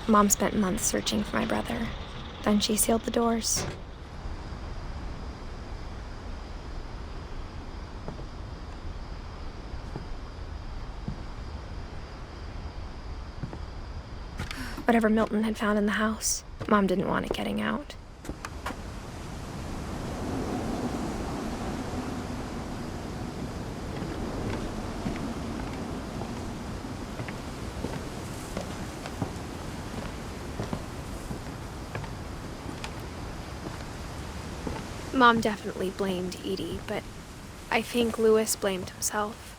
Mom spent months searching for my brother. Then she sealed the doors. Whatever Milton had found in the house, Mom didn't want it getting out. Mom definitely blamed Edie, but I think Louis blamed himself.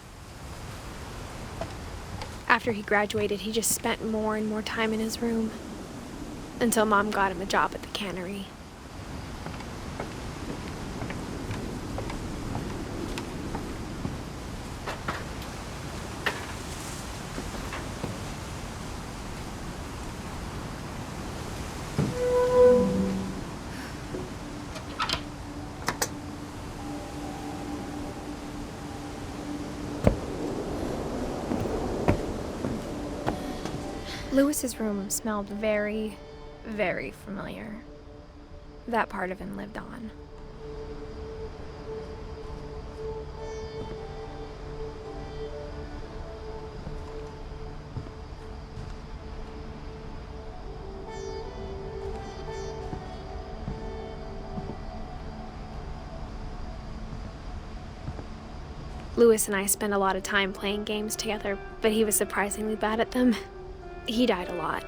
After he graduated, he just spent more and more time in his room, until Mom got him a job at the cannery. Louis's room smelled very, very familiar. That part of him lived on. Louis and I spent a lot of time playing games together, but he was surprisingly bad at them. He died a lot.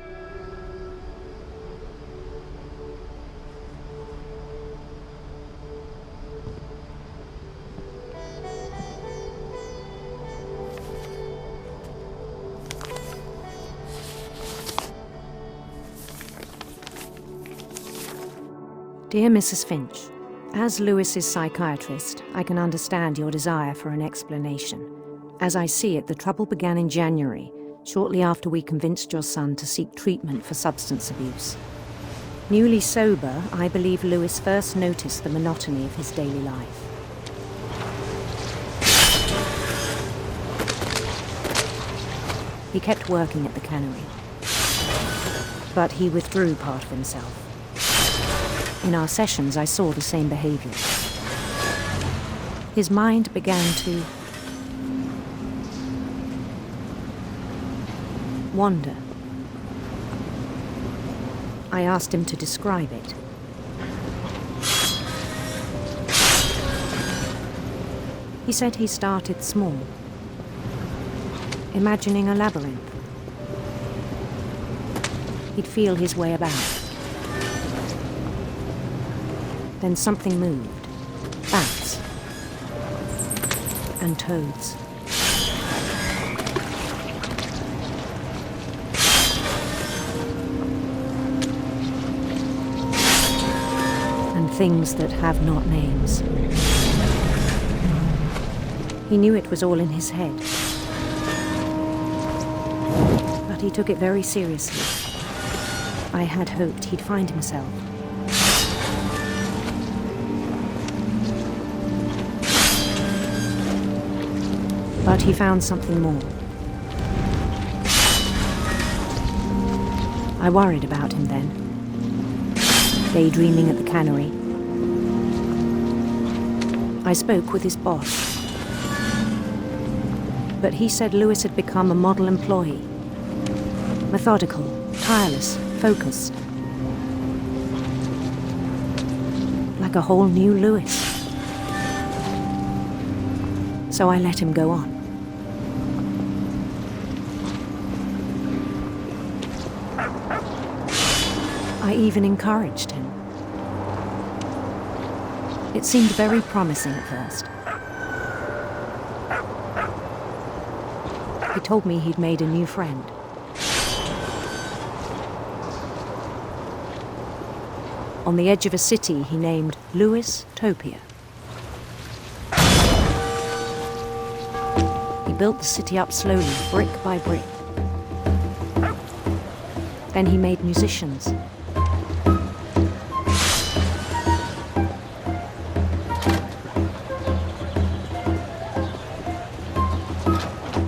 Dear Mrs. Finch, as Louis's psychiatrist, I can understand your desire for an explanation. As I see it, the trouble began in January, shortly after we convinced your son to seek treatment for substance abuse. Newly sober, I believe Louis first noticed the monotony of his daily life. He kept working at the cannery, but he withdrew part of himself. In our sessions, I saw the same behavior. His mind began to wander. I asked him to describe it. He said he started small, imagining a labyrinth. He'd feel his way about. Then something moved. Bats. And toads. And things that have not names. He knew it was all in his head. But he took it very seriously. I had hoped he'd find himself. But he found something more. I worried about him then, daydreaming at the cannery. I spoke with his boss, but he said Louis had become a model employee. Methodical, tireless, focused. Like a whole new Louis. So I let him go on. I even encouraged him. It seemed very promising at first. He told me he'd made a new friend. On the edge of a city he named Louis Topia. He built the city up slowly, brick by brick. Then he made musicians.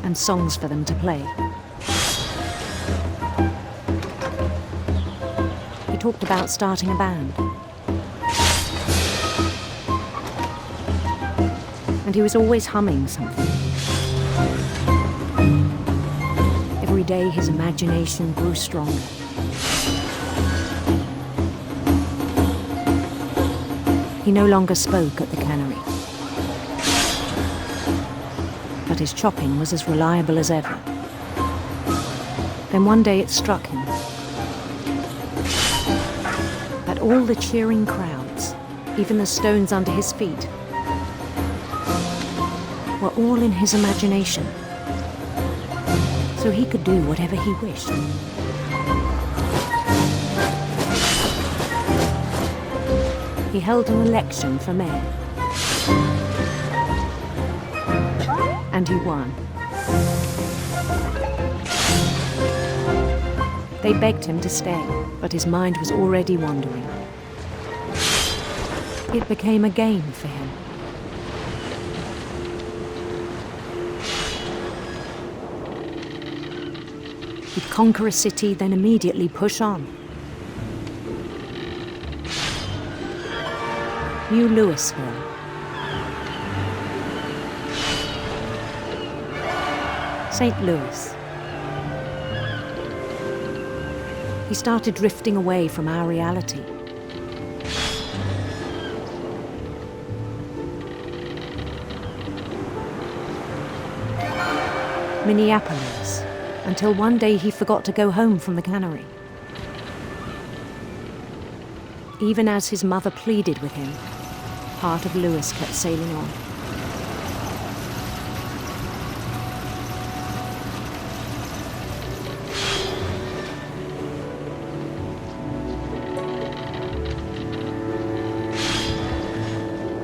And songs for them to play. talked about starting a band. And he was always humming something. Every day his imagination grew stronger. He no longer spoke at the cannery, but his chopping was as reliable as ever. Then one day it struck him that all the cheering crowds, even the stones under his feet, were all in his imagination, so he could do whatever he wished. He held an election for mayor, and he won. They begged him to stay, but his mind was already wandering. It became a game for him. He'd conquer a city, then immediately push on. New Louisville. St. Louis. He started drifting away from our reality. Minneapolis, until one day he forgot to go home from the cannery. Even as his mother pleaded with him, part of Louis kept sailing on.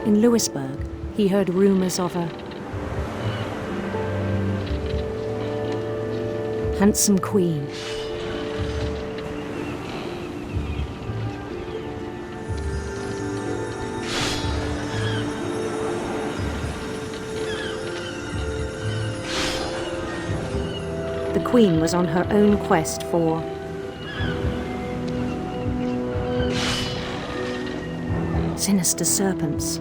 In Louisburg, he heard rumors of a handsome queen. The queen was on her own quest for sinister serpents.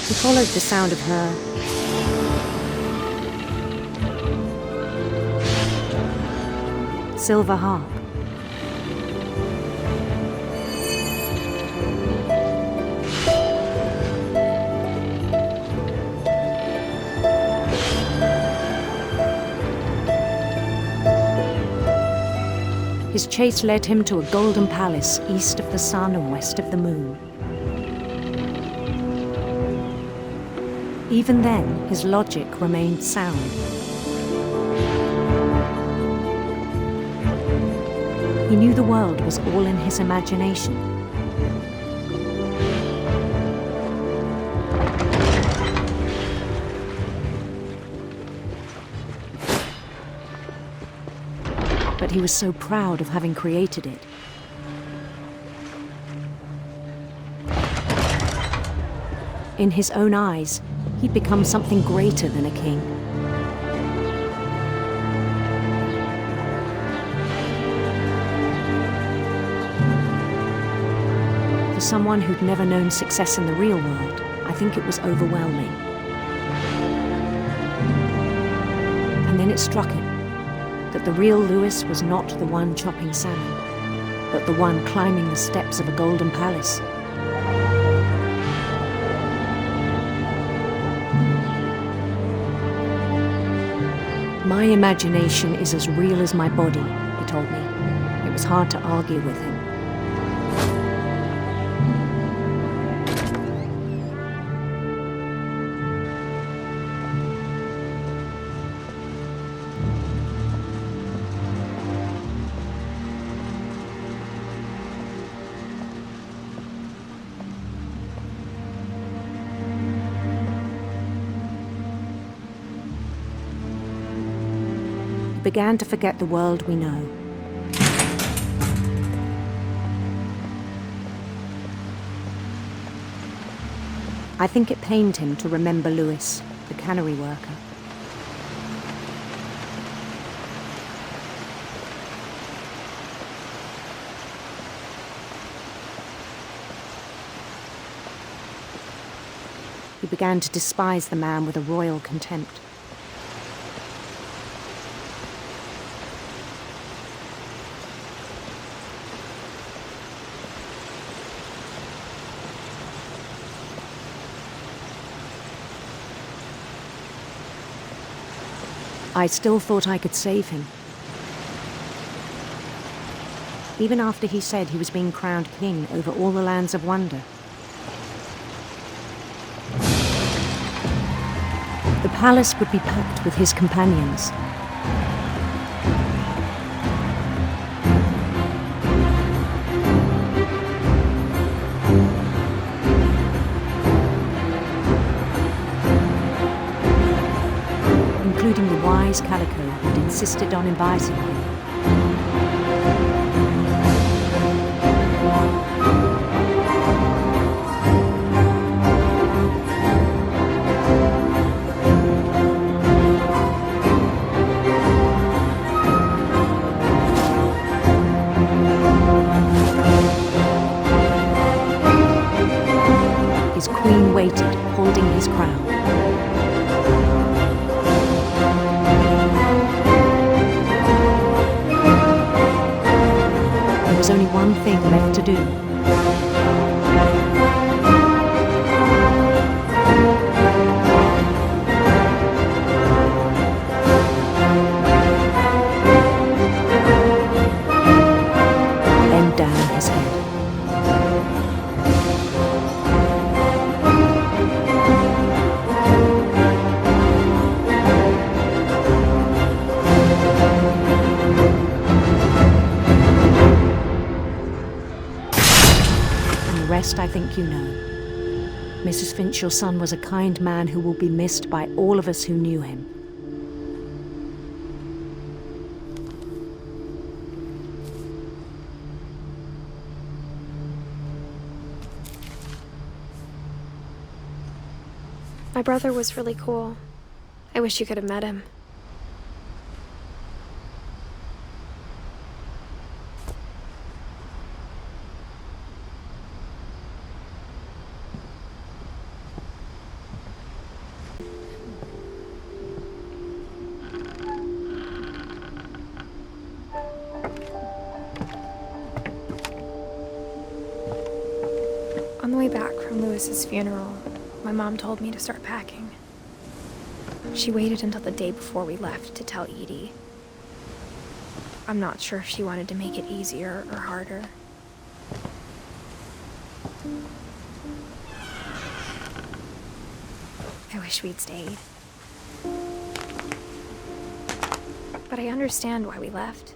He followed the sound of her silver harp. His chase led him to a golden palace east of the sun and west of the moon. Even then, his logic remained sound. He knew the world was all in his imagination. But he was so proud of having created it. In his own eyes, he'd become something greater than a king. For someone who'd never known success in the real world, I think it was overwhelming. And then it struck him that the real Louis was not the one chopping salmon, but the one climbing the steps of a golden palace. My imagination is as real as my body, he told me. It was hard to argue with him. Began to forget the world we know. I think it pained him to remember Lewis, the cannery worker. He began to despise the man with a royal contempt. I still thought I could save him. Even after he said he was being crowned king over all the lands of wonder. The palace would be packed with his companions. Including the wise Calico who'd insisted on inviting him. His queen waited, holding his crown. There was only one thing left to do. Bend down his head. Rest I think you know. Mrs. Finch, your son was a kind man who will be missed by all of us who knew him. My brother was really cool. I wish you could have met him. On the way back from Lewis's funeral, my mom told me to start packing. She waited until the day before we left to tell Edie. I'm not sure if she wanted to make it easier or harder. I wish we'd stayed. But I understand why we left.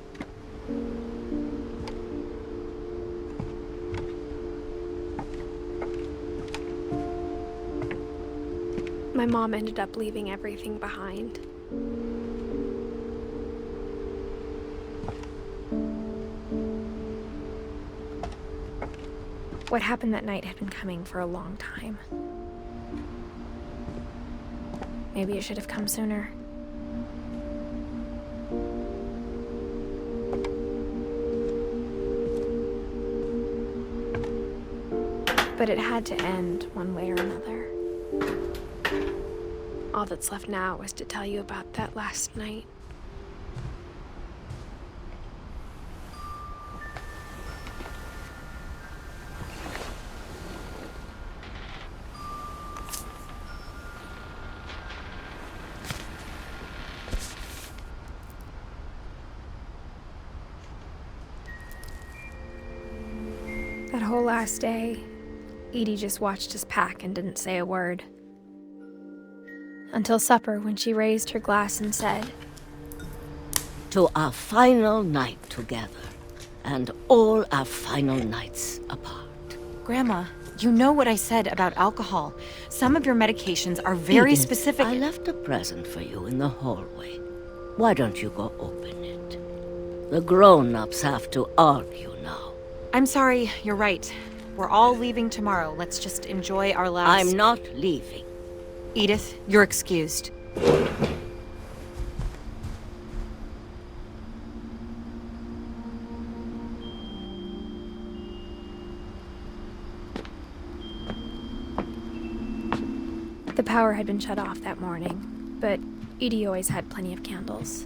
My mom ended up leaving everything behind. What happened that night had been coming for a long time. Maybe it should have come sooner. But it had to end one way or another. All that's left now is to tell you about that last night. That whole last day, Edie just watched us pack and didn't say a word. Until supper, when she raised her glass and said, "To our final night together, and all our final nights apart." Grandma, you know what I said about alcohol. Some of your medications are very Edith, specific. I left a present for you in the hallway. Why don't you go open it? The grown-ups have to argue now. I'm sorry, you're right. We're all leaving tomorrow. Let's just enjoy our last... I'm not leaving. Edith, you're excused. The power had been shut off that morning, but Edie always had plenty of candles.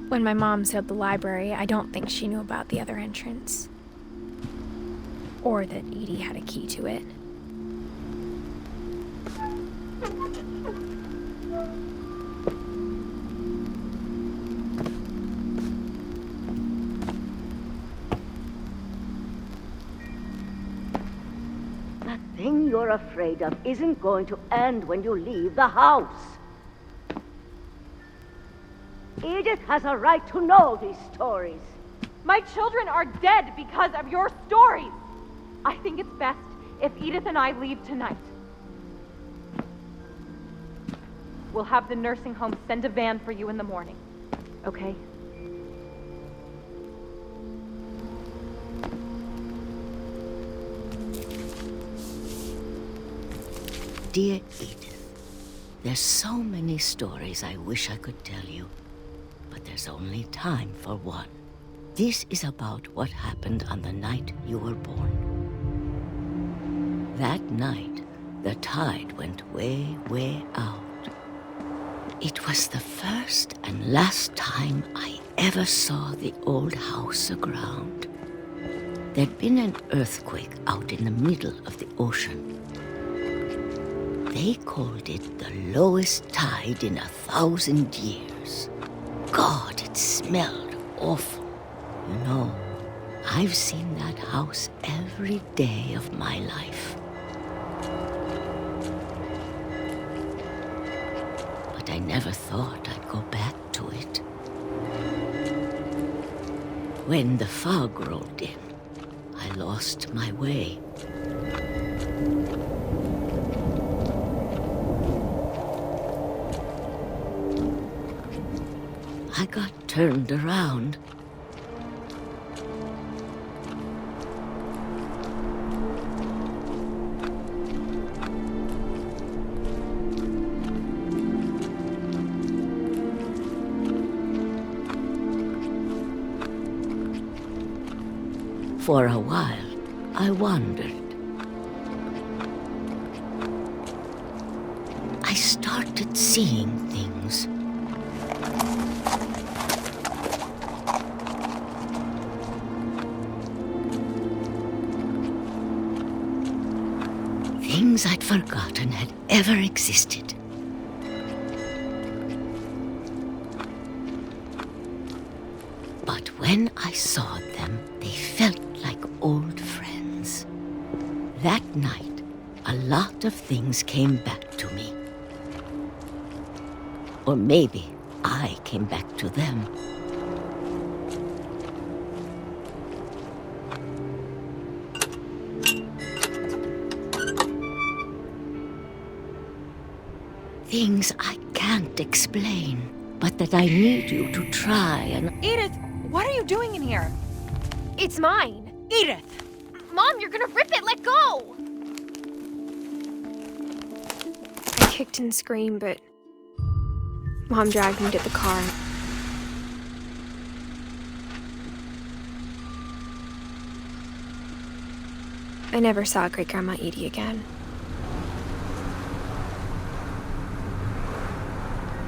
When my mom sealed the library, I don't think she knew about the other entrance. Or that Edie had a key to it. That thing you're afraid of isn't going to end when you leave the house. Edith has a right to know these stories. My children are dead because of your stories. I think it's best if Edith and I leave tonight. We'll have the nursing home send a van for you in the morning, okay? Dear Edith, there's so many stories I wish I could tell you, but there's only time for one. This is about what happened on the night you were born. That night, the tide went way, way out. It was the first and last time I ever saw the old house aground. There'd been an earthquake out in the middle of the ocean. They called it the lowest tide in 1,000 years. God, it smelled awful. You know, I've seen that house every day of my life. But I never thought I'd go back to it. When the fog rolled in, I lost my way. I got turned around. For a while, I wandered. I started seeing things. Things I'd forgotten had ever existed. But when I saw them, they felt like old friends. That night, a lot of things came back to me. Or maybe I came back to them. Things I can't explain, but that I need you to try and... Edith, what are you doing in here? It's mine! Edith! Mom, you're gonna rip it! Let go! I kicked and screamed, but Mom dragged me to the car. I never saw Great-Grandma Edie again.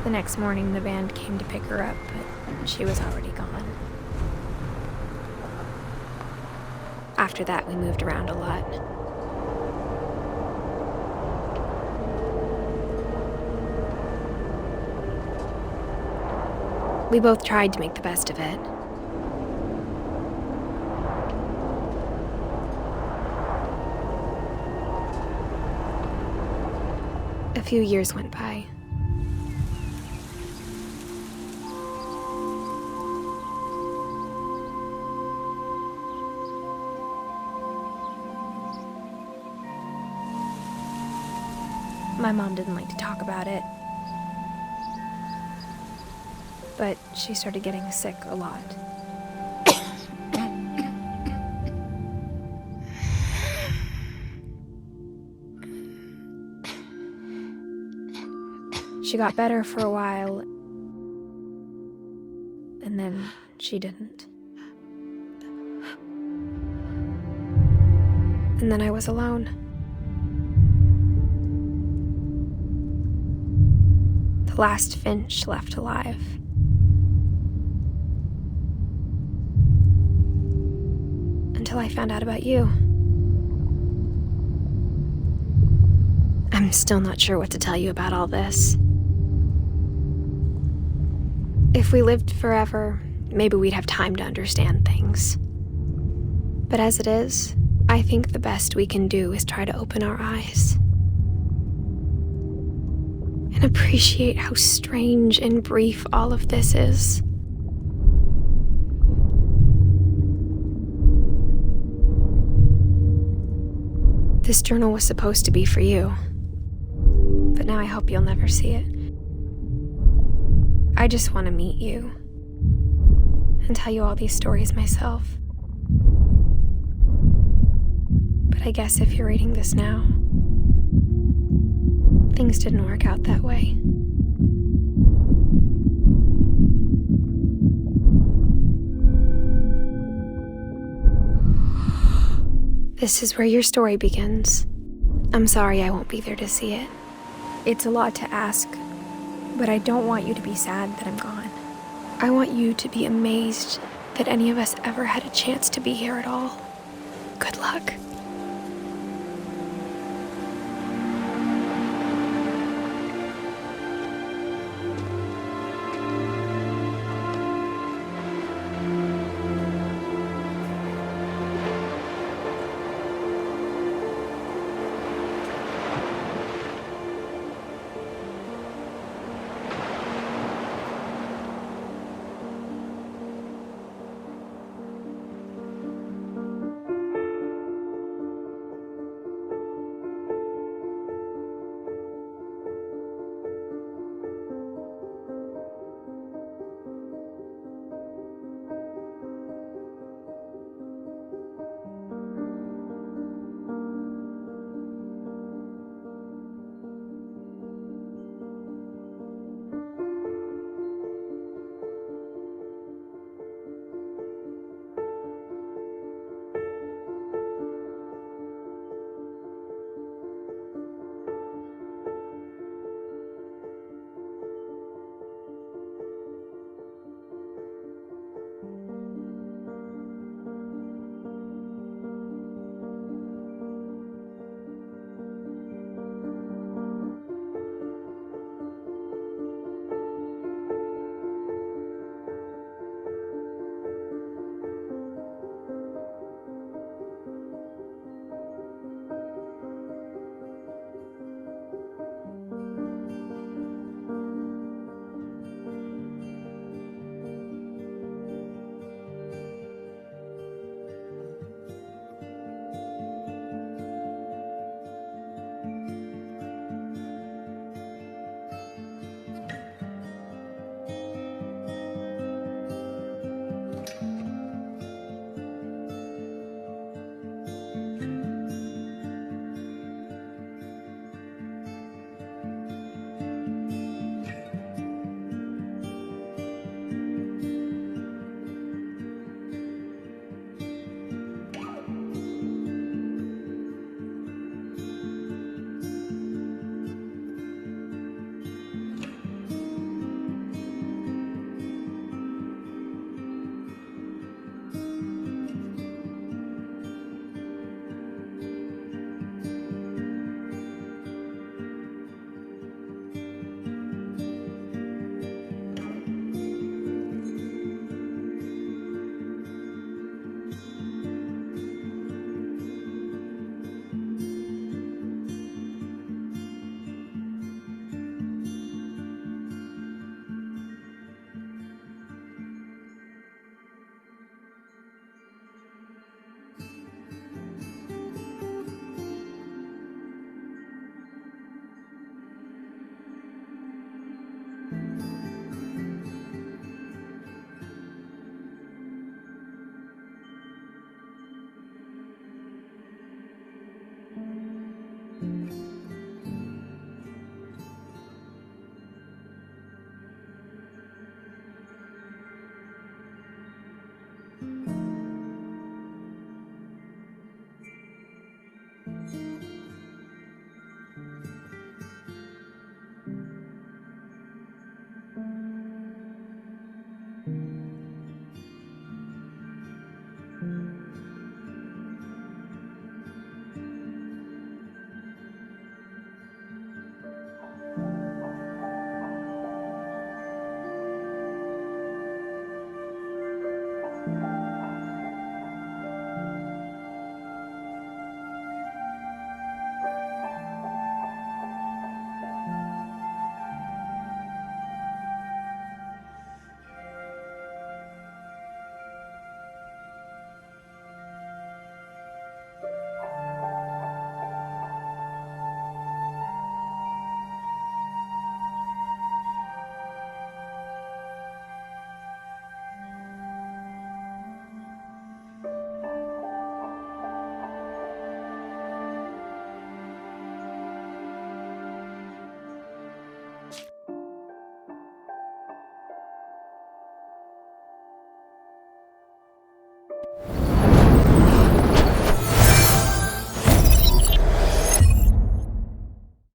The next morning, the van came to pick her up, but she was already gone. After that, we moved around a lot. We both tried to make the best of it. A few years went by. My mom didn't like to talk about it, but she started getting sick a lot. She got better for a while, and then she didn't. And then I was alone. The last Finch left alive. Until I found out about you. I'm still not sure what to tell you about all this. If we lived forever, maybe we'd have time to understand things. But as it is, I think the best we can do is try to open our eyes. And appreciate how strange and brief all of this is. This journal was supposed to be for you. But now I hope you'll never see it. I just want to meet you and tell you all these stories myself. But I guess if you're reading this now, things didn't work out that way. This is where your story begins. I'm sorry I won't be there to see it. It's a lot to ask, but I don't want you to be sad that I'm gone. I want you to be amazed that any of us ever had a chance to be here at all. Good luck.